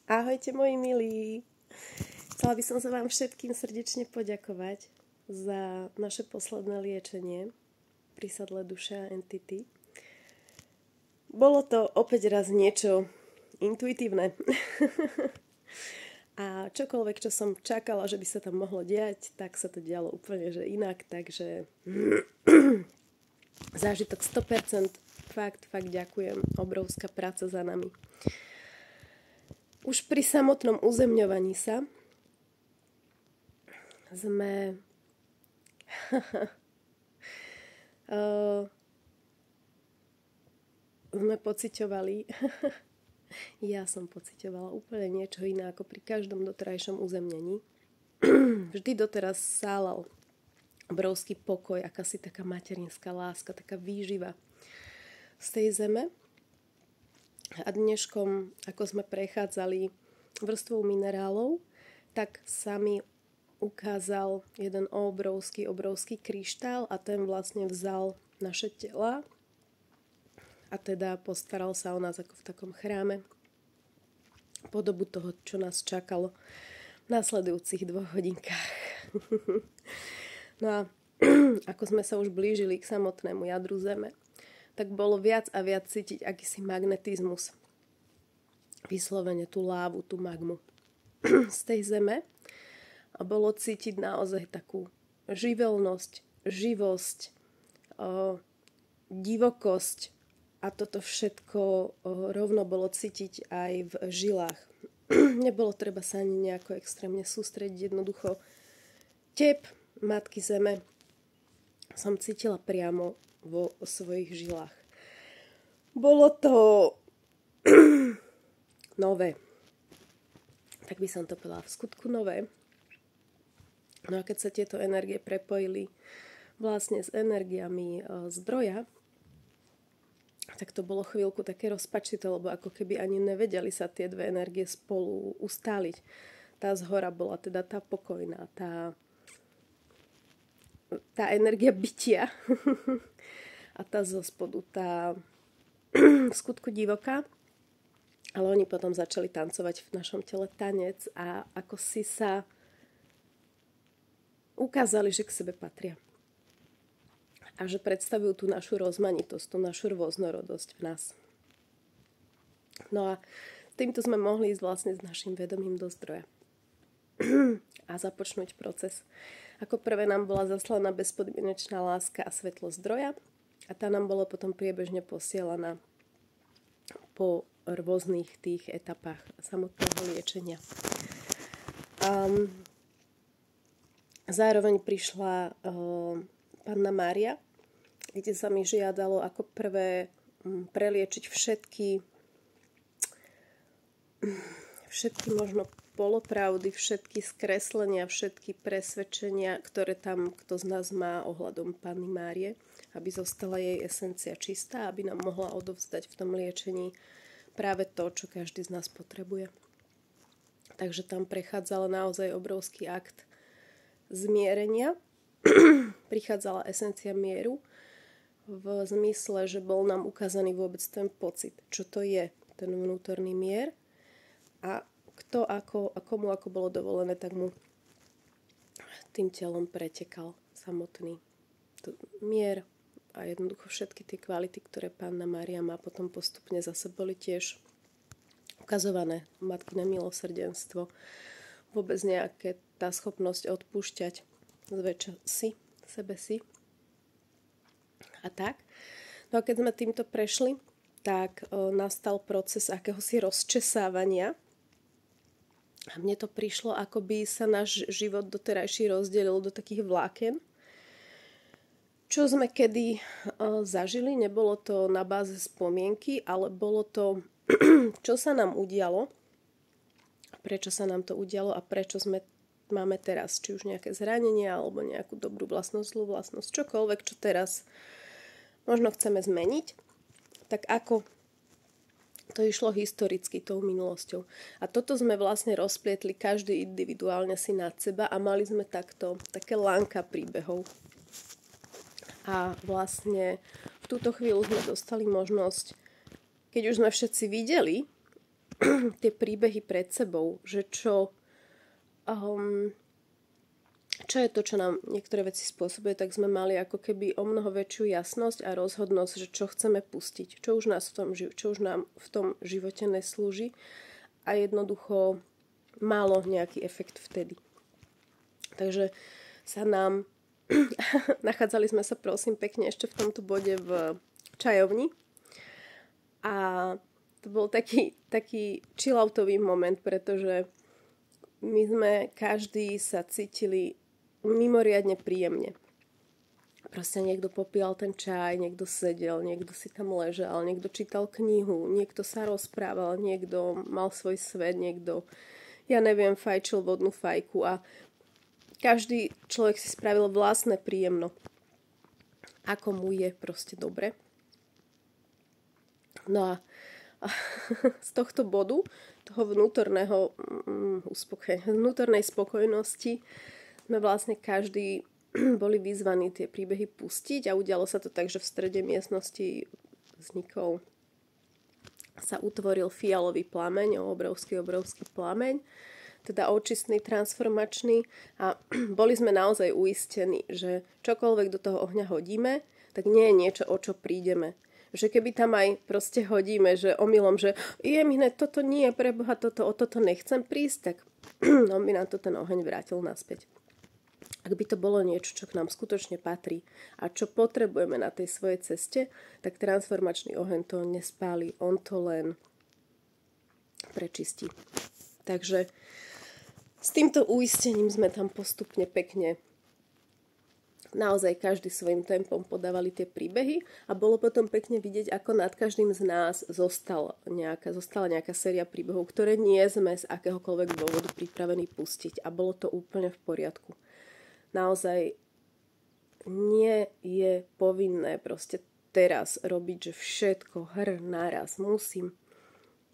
Ahojte moji milí. Chcela by som sa vám všetkým srdečne poďakovať za naše posledné liečenie pri sadle duša a entity. Bolo to opäť raz niečo intuitívne. A čokoľvek, čo som čakala, že by sa tam mohlo diať, tak sa to dialo úplne že inak, takže zážitok 100%, fakt ďakujem, obrovská práca za nami. Už pri samotnom uzemňovaní sa sme pociťovali ja som pociťovala úplne niečo iné ako pri každom doterajšom uzemnení. Vždy doteraz sálal obrovský pokoj, akási taká materinská láska, taká výživa z tej zeme. A dneškom, ako sme prechádzali vrstvou minerálov, tak sa mi ukázal jeden obrovský kryštál a ten vlastne vzal naše tela a teda postaral sa o nás ako v takom chráme podobu toho, čo nás čakalo v nasledujúcich 2 hodinkách. No a ako sme sa už blížili k samotnému jadru zeme, tak bolo viac a viac cítiť akýsi magnetizmus. Vyslovene tú lávu, tú magmu z tej zeme. A bolo cítiť naozaj takú živelnosť, živosť, divokosť. A toto všetko rovno bolo cítiť aj v žilách. Nebolo treba sa ani nejako extrémne sústrediť. Jednoducho tep matky zeme som cítila priamo vo svojich žilách. Bolo to nové. Tak by som to povedala, v skutku nové. No a keď sa tieto energie prepojili vlastne s energiami zdroja, tak to bolo chvíľku také rozpačité, lebo ako keby ani nevedeli sa tie dve energie spolu ustáliť. Tá zhora bola teda tá pokojná, tá energia bytia a tá zo spodu, tá v skutku divoká. Ale oni potom začali tancovať v našom tele tanec a ako si sa ukázali, že k sebe patria. A že predstavujú tú našu rozmanitosť, tú našu rôznorodosť v nás. No a týmto sme mohli ísť vlastne s našim vedomím do zdroja. A započnúť proces. Ako prvé nám bola zaslaná bezpodmienečná láska a svetlo zdroja a tá nám bola potom priebežne posielaná po rôznych tých etapách samotného liečenia. Zároveň prišla Panna Mária, kde sa mi žiadalo ako prvé preliečiť všetky možno polopravdy, všetky skreslenia, všetky presvedčenia, ktoré tam kto z nás má ohľadom Panny Márie, aby zostala jej esencia čistá, aby nám mohla odovzdať v tom liečení práve to, čo každý z nás potrebuje. Takže tam prechádzala naozaj obrovský akt zmierenia. Prichádzala esencia mieru v zmysle, že bol nám ukázaný vôbec ten pocit, čo to je ten vnútorný mier a kto a komu ako bolo dovolené, tak mu tým telom pretekal samotný mier a jednoducho všetky tie kvality, ktoré Panna Mária má, potom postupne zase boli tiež ukazované. Matkyné milosrdenstvo, vôbec nejaké tá schopnosť odpúšťať zväčša sebe si a tak. No a keď sme týmto prešli, tak nastal proces akéhosi rozčesávania. A mne to prišlo, ako by sa náš život doterajší rozdelil do takých vláken. Čo sme kedy zažili, nebolo to na báze spomienky, ale bolo to, čo sa nám udialo, prečo sa nám to udialo a prečo máme teraz, či už nejaké zranenie alebo nejakú dobrú vlastnosť, zlú vlastnosť, čokoľvek, čo teraz možno chceme zmeniť, tak ako to išlo historicky tou minulosťou. A toto sme vlastne rozplietli každý individuálne si nad seba a mali sme takto také lánka príbehov. A vlastne v túto chvíľu sme dostali možnosť, keď už sme všetci videli tie príbehy pred sebou, že čo je to, čo nám niektoré veci spôsobuje, tak sme mali ako keby o mnoho väčšiu jasnosť a rozhodnosť, že čo chceme pustiť, čo už nám v tom živote neslúži a jednoducho malo nejaký efekt vtedy. Takže sa nám nachádzali sme sa, prosím, pekne ešte v tomto bode v čajovni a to bol taký chilloutový moment, pretože my sme každý sa cítili mimoriadne príjemne. Proste niekto popíjal ten čaj, niekto sedel, niekto si tam ležal, niekto čítal knihu, niekto sa rozprával, niekto mal svoj svet, niekto, ja neviem, fajčil vodnú fajku a každý človek si spravil vlastné príjemno, ako mu je proste dobre. No a z tohto bodu, toho vnútornej spokojnosti sme vlastne každý boli vyzvaní tie príbehy pustiť a udialo sa to tak, že v strede miestnosti sa utvoril fialový plameň, obrovský plameň, teda očistný, transformačný a boli sme naozaj uistení, že čokoľvek do toho ohňa hodíme, tak nie je niečo, o čo prídeme. Že keby tam aj proste hodíme, že omylom, že toto nie, preboha, o toto nechcem prísť, tak on by nám to ten oheň vrátil naspäť. Ak by to bolo niečo, čo k nám skutočne patrí a čo potrebujeme na tej svojej ceste, tak transformačný oheň to nespáli, on to len prečistí. Takže s týmto uistením sme tam postupne pekne naozaj každý svojím tempom podávali tie príbehy a bolo potom pekne vidieť, ako nad každým z nás zostala nejaká séria príbehov, ktoré nie sme z akéhokoľvek dôvodu pripravení pustiť a bolo to úplne v poriadku. Naozaj nie je povinné proste teraz robiť, že všetko naraz musím.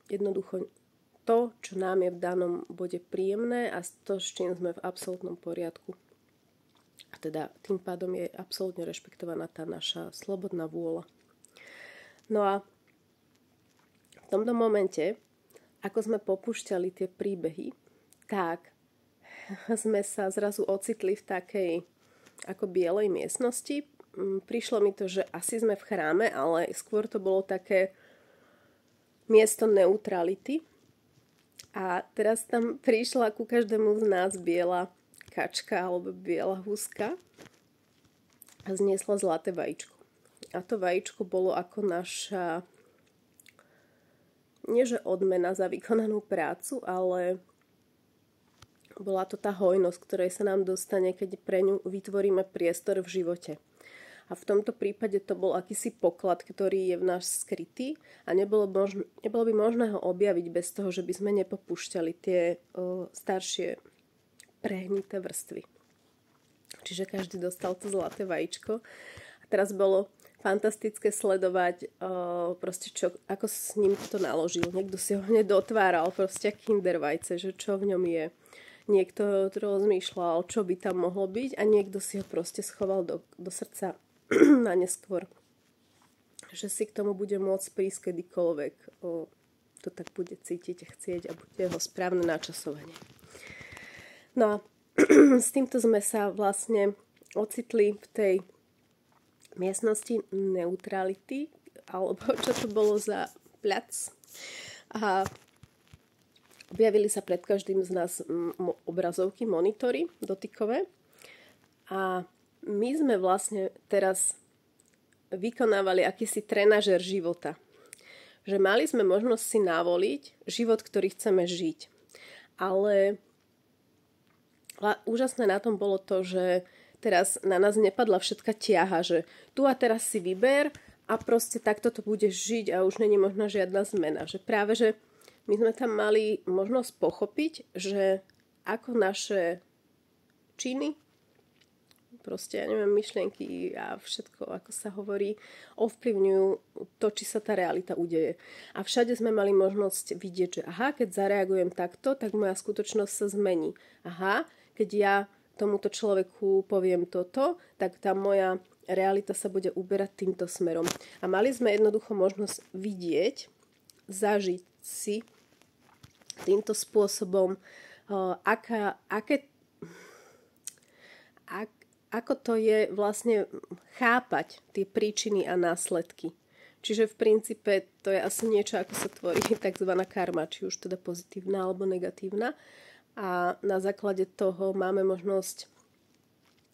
Jednoducho to, čo nám je v danom bode príjemné a to, s čím sme v absolútnom poriadku. A teda tým pádom je absolútne rešpektovaná tá naša slobodná vôľa. No a v tomto momente, ako sme popúšťali tie príbehy, tak sme sa zrazu ocitli v takej ako bielej miestnosti. Prišlo mi to, že asi sme v chráme, ale skôr to bolo také miesto neutrality. A teraz tam prišla ku každému z nás biela kačka alebo biela huska a zniesla zlaté vajíčko. A to vajíčko bolo ako naša nie že odmena za vykonanú prácu, ale bola to tá hojnosť, ktorej sa nám dostane, keď pre ňu vytvoríme priestor v živote. A v tomto prípade to bol akýsi poklad, ktorý je v nás skrytý a nebolo by možné ho objaviť bez toho, že by sme nepopúšťali tie staršie prehnité vrstvy. Čiže každý dostal to zlaté vajíčko. A teraz bolo fantastické sledovať proste ako s ním to naložil. Niekto si ho hneď dotváral, proste kinder vajce, že čo v ňom je. Niekto rozmýšľal, čo by tam mohlo byť a niekto si ho proste schoval do srdca na neskôr. Že si k tomu bude môcť prísť kedykoľvek. To tak bude cítiť a chcieť a bude jeho správne načasovanie. No a s týmto sme sa vlastne ocitli v tej miestnosti neutrality, alebo čo to bolo za plac. A objavili sa pred každým z nás obrazovky, monitory dotykové. A my sme vlastne teraz vykonávali akýsi trenažér života. Že mali sme možnosť si navoliť život, ktorý chceme žiť. Ale úžasné na tom bolo to, že teraz na nás nepadla všetka tiaha, že tu a teraz si vyber a proste takto to budeš žiť a už není možná žiadna zmena. Že práve, že my sme tam mali možnosť pochopiť, že ako naše činy, proste, myšlienky a všetko, ako sa hovorí, ovplyvňujú to, či sa tá realita udeje. A všade sme mali možnosť vidieť, že keď zareagujem takto, tak moja skutočnosť sa zmení. Keď ja tomuto človeku poviem toto, tak tá moja realita sa bude uberať týmto smerom. A mali sme jednoducho možnosť vidieť, zažiť si týmto spôsobom, ako to je vlastne chápať tie príčiny a následky. Čiže v princípe to je asi niečo, ako sa tvorí tzv. Karma, či už teda pozitívna alebo negatívna. A na základe toho máme možnosť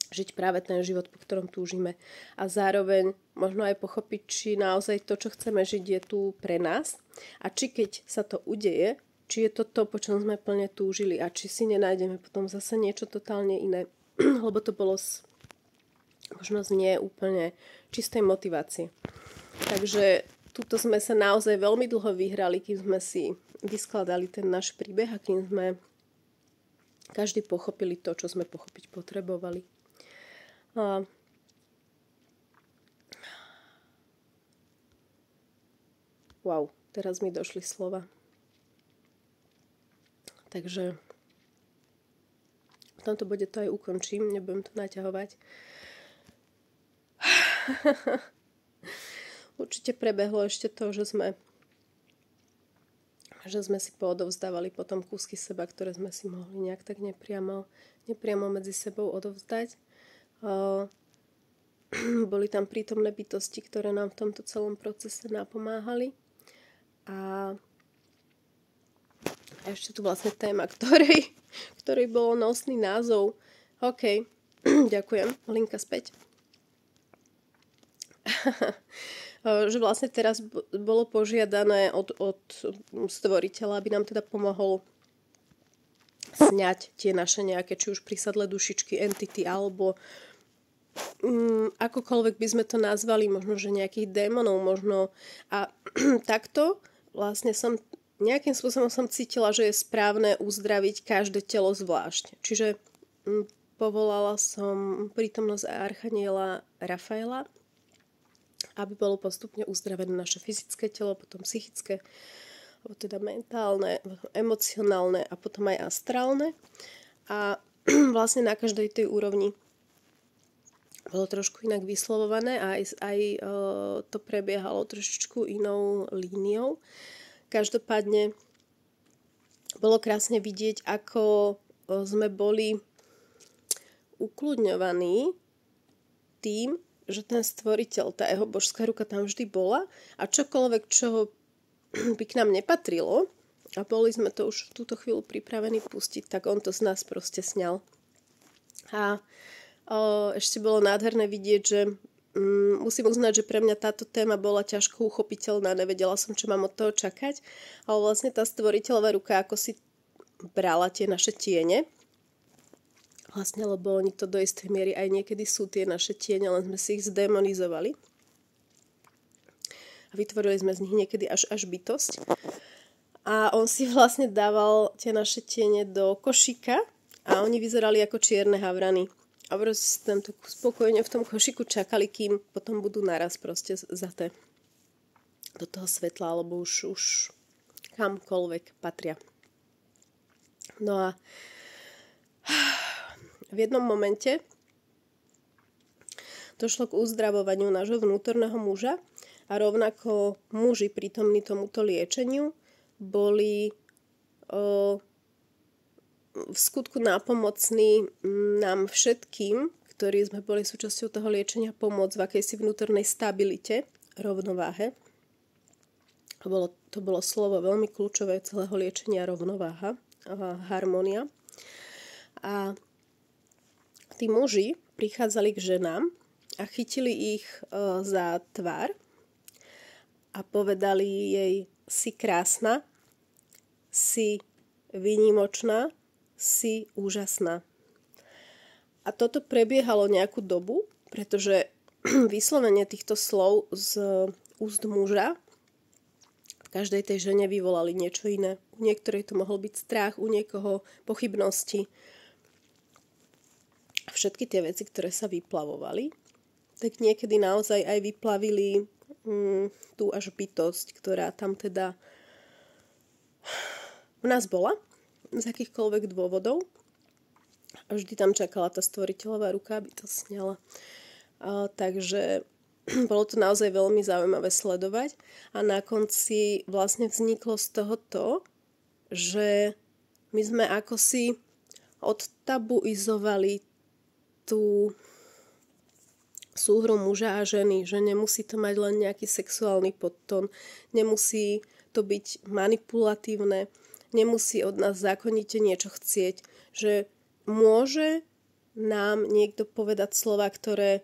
žiť práve ten život, po ktorom túžime. A zároveň možno aj pochopiť, či naozaj to, čo chceme žiť, je tu pre nás. A či keď sa to udeje, či je to to, po čom sme plne túžili a či si nenájdeme potom zase niečo totálne iné. Lebo to bolo možno z nie úplne čistej motivácie. Takže tuto sme sa naozaj veľmi dlho vyhrali, kým sme si vyskladali ten náš príbeh a kým sme každý pochopili to, čo sme pochopiť potrebovali. Wow, teraz mi došli slova. Takže v tomto bode to aj ukončím, nebudem to naťahovať. Určite prebehlo ešte to, že sme si poodovzdávali potom kúsky seba, ktoré sme si mohli nejak tak nepriamo medzi sebou odovzdať. Boli tam prítomné bytosti, ktoré nám v tomto celom procese napomáhali. A ešte tu vlastne téma, ktorej bol nosný názov. OK, ďakujem, linka späť. Že vlastne teraz bolo požiadané od stvoriteľa, aby nám teda pomohol sňať tie naše nejaké, či už prísadlé dušičky, entity, alebo akokoľvek by sme to nazvali, možno, že nejakých démonov, možno. A takto vlastne nejakým spôsobom som cítila, že je správne uzdraviť každé telo zvlášť. Čiže povolala som prítomnosť archaniela Rafaela, aby bolo postupne uzdravené naše fyzické telo, potom psychické, teda mentálne, emocionálne a potom aj astrálne. A vlastne na každej tej úrovni bolo trošku inak vyslovované a aj to prebiehalo trošičku inou líniou. Každopádne bolo krásne vidieť, ako sme boli ukľudňovaní tým, že ten stvoriteľ, tá jeho božská ruka tam vždy bola a čokoľvek, čo by k nám nepatrilo a boli sme to už v túto chvíľu pripravení pustiť, tak on to z nás proste sňal. A ešte bolo nádherné vidieť, že musím uznať, že pre mňa táto téma bola ťažko uchopiteľná, nevedela som, čo mám od toho čakať, ale vlastne tá stvoriteľová ruka ako si brala tie naše tiene, vlastne, lebo oni to do istej miery aj niekedy sú tie naše tiene, len sme si ich zdemonizovali. A vytvorili sme z nich niekedy až bytosť. A on si vlastne dával tie naše tiene do košíka a oni vyzerali ako čierne havrany. A proste tam tak spokojne v tom košíku čakali, kým potom budú naraz proste zaté do toho svetla, alebo už kamkoľvek patria. No a v jednom momente došlo k uzdravovaniu nášho vnútorného muža a rovnako muži prítomní tomuto liečeniu boli v skutku nápomocní nám všetkým, ktorí sme boli súčasťou toho liečenia, pomôcť v akejsi vnútornej stabilite, rovnováhe. To bolo slovo veľmi kľúčové celého liečenia, rovnováha, harmónia. A tí muži prichádzali k ženám a chytili ich za tvár a povedali jej: si krásna, si výnimočná, si úžasná. A toto prebiehalo nejakú dobu, pretože vyslovenie týchto slov z úst muža v každej tej žene vyvolali niečo iné. U niektorej to mohol byť strach, u niekoho pochybnosti. Všetky tie veci, ktoré sa vyplavovali, tak niekedy naozaj aj vyplavili tú až bytosť, ktorá tam teda u nás bola, z akýchkoľvek dôvodov. A vždy tam čakala tá stvoriteľová ruka, aby to sňala. Takže bolo to naozaj veľmi zaujímavé sledovať. A na konci vlastne vzniklo z toho to, že my sme ako si odtabuizovali tú súhru muža a ženy, že nemusí to mať len nejaký sexuálny podtón, nemusí to byť manipulatívne, nemusí od nás zákonite niečo chcieť, že môže nám niekto povedať slova, ktoré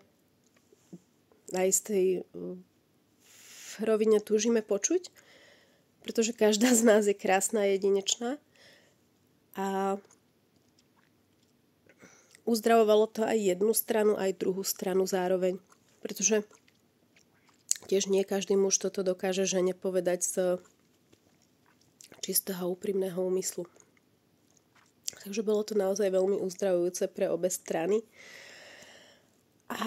aj z tej rovine túžime počuť, pretože každá z nás je krásna a jedinečná. A uzdravovalo to aj jednu stranu, aj druhú stranu zároveň. Pretože tiež nie každý muž toto dokáže žene povedať z čistého, úprimného úmyslu. Takže bolo to naozaj veľmi uzdravujúce pre obe strany. A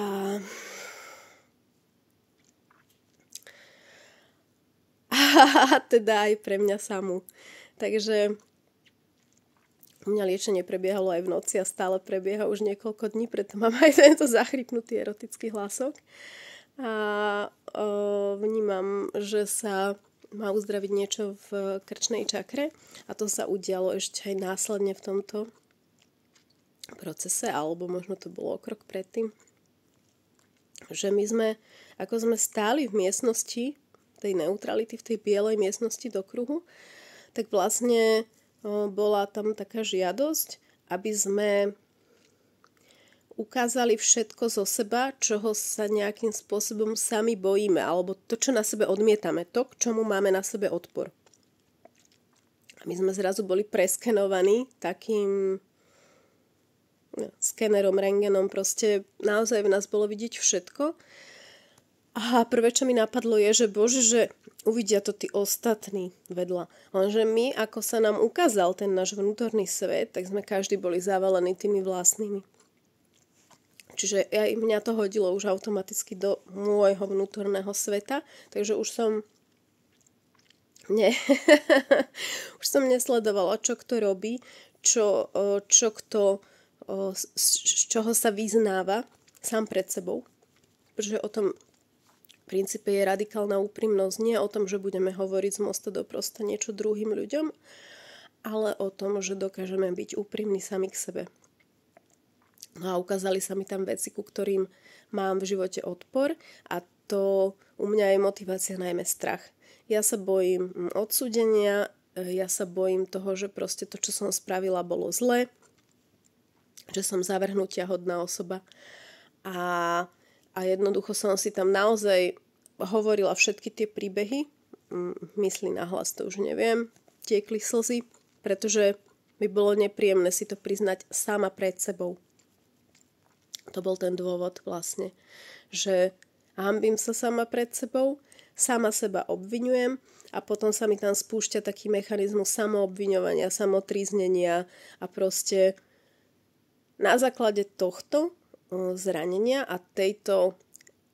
teda aj pre mňa samú. Takže u mňa liečenie prebiehalo aj v noci a stále prebieha už niekoľko dní, preto mám aj tento zachrypnutý erotický hlasok. A vnímam, že sa má uzdraviť niečo v krčnej čakre a to sa udialo ešte aj následne v tomto procese, alebo možno to bolo o krok predtým. Že my sme, ako sme stáli v miestnosti tej neutrality, v tej bielej miestnosti do kruhu, tak vlastne bola tam taká žiadosť, aby sme ukázali všetko zo seba, čoho sa nejakým spôsobom sami bojíme, alebo to, čo na sebe odmietame, to, k čomu máme na sebe odpor. A my sme zrazu boli preskenovaní takým skenerom, rentgenom, proste naozaj v nás bolo vidieť všetko. A prvé, čo mi napadlo je, že bože, že uvidia to tí ostatní vedľa. Lenže my, ako sa nám ukázal ten náš vnútorný svet, tak sme každý boli zavalení tými vlastnými. Čiže aj mňa to hodilo už automaticky do môjho vnútorného sveta, takže už som už som nesledovala, čo kto robí, čo kto z čoho sa vyznáva sám pred sebou. Pretože o tom v princípe je radikálna úprimnosť nie o tom, že budeme hovoriť z mosta do prosta niečo druhým ľuďom, ale o tom, že dokážeme byť úprimní sami k sebe. No a ukázali sa mi tam veci, ku ktorým mám v živote odpor a to u mňa je motivácia najmä strach. Ja sa bojím odsúdenia, ja sa bojím toho, že proste to, čo som spravila, bolo zlé, že som zavrhnutia hodná osoba a jednoducho som si tam naozaj hovorila všetky tie príbehy, mysli nahlas to už neviem, tiekli slzy, pretože by bolo nepríjemné si to priznať sama pred sebou. To bol ten dôvod vlastne, že hanbím sa sama pred sebou, sama seba obviňujem a potom sa mi tam spúšťa taký mechanizmus samoobviňovania, samotríznenia a proste na základe tohto zranenia a tejto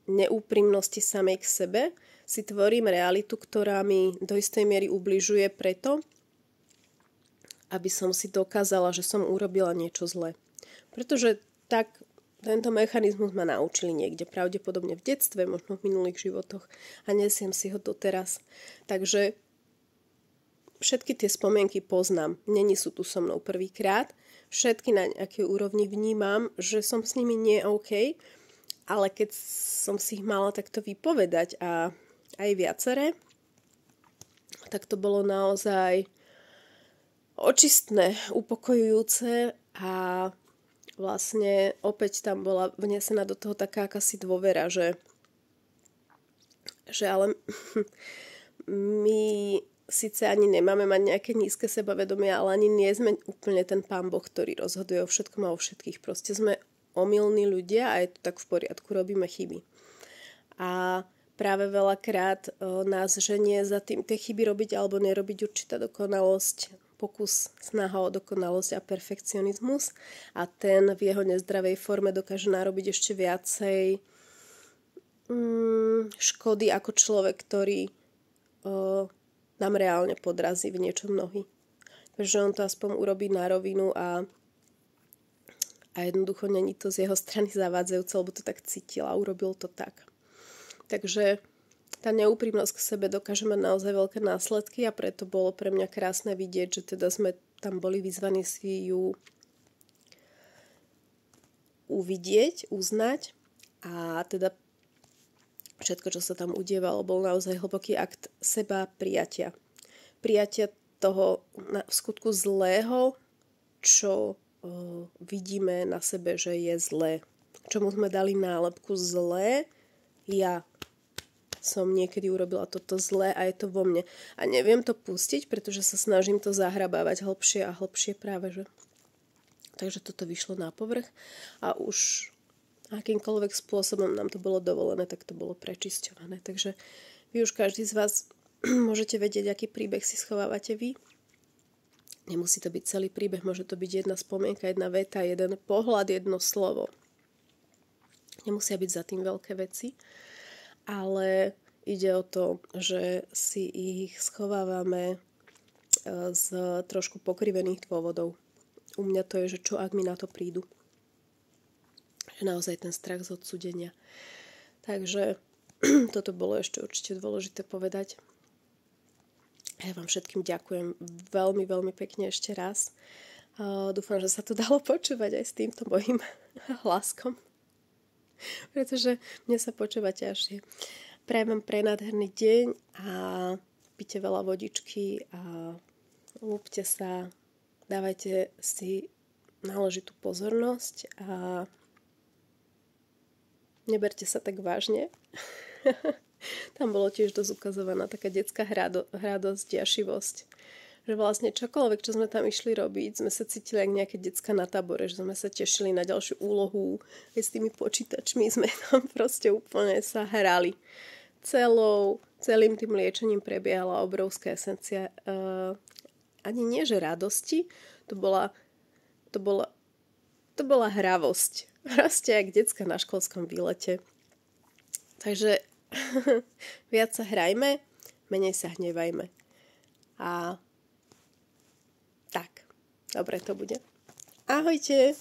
neúprimnosti samej k sebe si tvorím realitu, ktorá mi do istej miery ubližuje preto, aby som si dokázala, že som urobila niečo zlé. Pretože tak tento mechanizmus ma naučili niekde, pravdepodobne v detstve, možno v minulých životoch a nesiem si ho doteraz. Takže všetky tie spomienky poznám, není sú tu so mnou prvýkrát, všetky na nejakej úrovni vnímam, že som s nimi nie OK, ale keď som si ich mala takto vypovedať a aj viaceré, tak to bolo naozaj očistné, upokojujúce a vlastne opäť tam bola vnesená do toho taká akási dôvera, že ale my síce ani nemáme mať nejaké nízke sebavedomie, ale ani nie sme úplne ten Pán Boh, ktorý rozhoduje o všetkom a o všetkých. Proste sme omylní ľudia a je to tak v poriadku, robíme chyby. A práve veľakrát nás ženie za tým tie chyby robiť alebo nerobiť určitá dokonalosť, pokus, snaha o dokonalosť a perfekcionizmus a ten v jeho nezdravej forme dokáže narobiť ešte viacej škody ako človek, ktorý nám reálne podrazí v niečom nohy. Takže on to aspoň urobí na rovinu a jednoducho není to z jeho strany zavádzajúce, lebo to tak cítil a urobil to tak. Takže tá neúprimnosť k sebe dokáže mať naozaj veľké následky a preto bolo pre mňa krásne vidieť, že teda sme tam boli vyzvaní si ju uvidieť, uznať a teda všetko, čo sa tam udievalo, bol naozaj hlboký akt seba prijatia. Prijatia toho v skutku zlého, čo vidíme na sebe, že je zlé. Čomu sme dali nálepku zlé, ja som niekedy urobila toto zlé a je to vo mne. A neviem to pustiť, pretože sa snažím to zahrabávať hlbšie a hlbšie práve, že. Takže toto vyšlo na povrch a už akýmkoľvek spôsobom nám to bolo dovolené, tak to bolo prečisťované. Takže vy už každý z vás môžete vedieť, aký príbeh si schovávate vy. Nemusí to byť celý príbeh, môže to byť jedna spomienka, jedna veta, jeden pohľad, jedno slovo. Nemusia byť za tým veľké veci, ale ide o to, že si ich schovávame z trošku pokrivených dôvodov. U mňa to je, že čo ak mi na to prídu. Že naozaj ten strach z odsúdenia. Takže toto bolo ešte určite dôležité povedať. Ja vám všetkým ďakujem veľmi, veľmi pekne ešte raz. Dúfam, že sa to dalo počúvať aj s týmto mojím hlaskom. Pretože mne sa počúva ťažšie. Prajem vám prenádherný deň a pite veľa vodičky a lúbte sa, dávajte si náležitú pozornosť a neberte sa tak vážne. Tam bolo tiež dosť ukazovaná taká detská hradosť, jašivosť. Že vlastne čokoľvek, čo sme tam išli robiť, sme sa cítili ako nejaké decká na tábore, že sme sa tešili na ďalšiu úlohu. Aj s tými počítačmi sme tam proste úplne sa hrali. Celým tým liečením prebiehala obrovská esencia. Ani nie, že radosti, to bola hravosť. Proste jak decka na školskom výlete. Takže viac sa hrajme, menej sa hnevajme. A tak, dobre to bude. Ahojte!